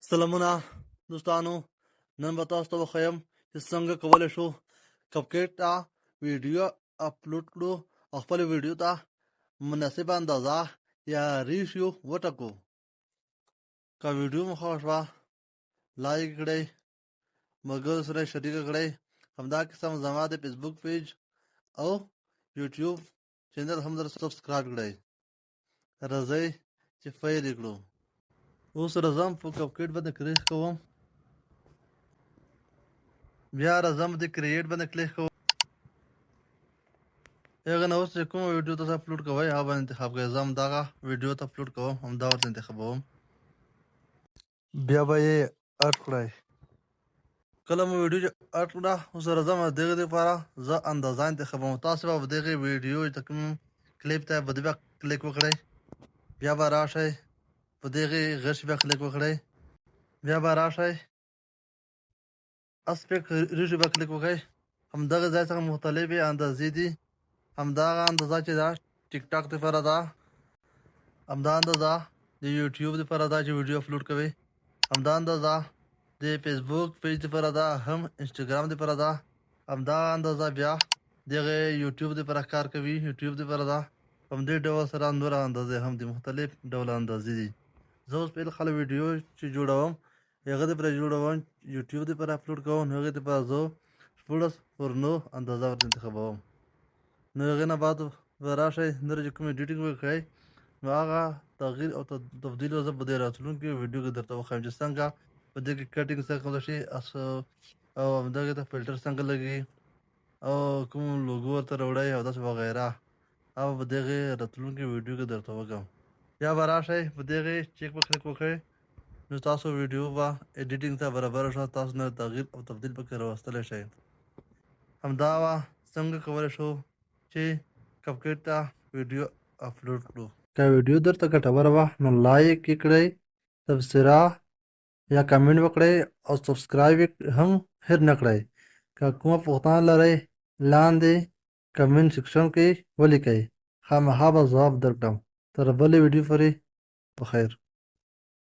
سلامونه دوستانو، نن به تاسو ته وښیم چې څنګه کولی شو کپکیټ ته ویډیو اپلوډ کړو او خپل ویډیو ته مناسب اندازه یا ریشیو وټاکو. که ویډیو مو خوښه شوه لایک کړئ، ملګرو سره یې شریکه کړئ. همدا قسم زما د فیسبوک پیج او یوټیوب چینل هم در سبسکرایب کړئ. راځئ چې پیل یې کړو. اوس راځم په کپکیټ باندې کلیک کوم، بیا راځم د کریټ باندې کلیک کوم. هغه نه اوس چې کومه ویډیو تاسو اپلوډ کوئ هغه باندې انتخاب کړئ. زه همدغه ویډیو ته اپلوډ کوم، همدا ورته انتخابوم. بیا به یې اډ کړئ. کله مو ویډیو چې اډ کړه، اوس راځم د دغې دپاره زه اندازه انتخابوم. تاسو به په دغې ویډیو چې کوم کلیپ ته په دې بیا کلیک وکړئ، بیا به راشئ په دغې غشي بیا کلیک وکړئ، بیا به راشئ اسپیکټ ریشیو به کلیک وکړئ. همدغه ځای څخه مختلفې اندازې دي. همدغه اندازه چې ده ټیک ټاک دپاره ده، همدا اندازه د یوټیوب دپاره ده چې ویډیو اپلوډ کوئ، همدا اندازه د فیسبوک پیج دپاره ده، هم انسټاګرام دپاره ده، همدا اندازه بیا دغه یوټیوب دپاره کار کوي، یوټیوب دپاره ده. همدې ډول سره نوره اندازې هم دي، مختلف ډوله اندازې دي. زه اوس فعل ویډیو چې جوړوم هغه دپاره جوړوم، یوټیوب دپاره اپلوډ کوم، هغې دپاره زه 16:9 اندازه ورته انتخابوم. نو هغې نه بعد به راشئ نور چې کوم ایډیټینګ به کوئ نو هغه تغییر او تبدیل به زه په دې راتلونکي ویډیو کې درته وښیم چې څنګه په دې کې کټینګ څنګه کولی شي او همدغې ته فلټر څنګه لګي او کوم لوګو ورته راوړئ او داسې وغیره. هغه په دغې راتلونکي ویډیو کې درته وکړم. بیا به راشئ په دغې چیک به کلیک وکړئ، نو تاسو ویډیو به ایډیټینګ ته برابره شوه، تاسو نه تغییر او تبدیل پکې راوستلی شئ. همدا وه څنګه کولی شو چې کپکیټ ته ویډیو اپلوډ کړو. که ویډیو درته ګټوره وه نو لایک یې کړئ، تبصره یا کمنټ وکړئ او سبسکرایب یې هم هېر نه کړئ. که کومه پوښتنه لرئ لاندې کمنټ سیکشن کې ولیکئ، خامخا به ځواب درکړم. تر بلې ویډیو پورې بخیر.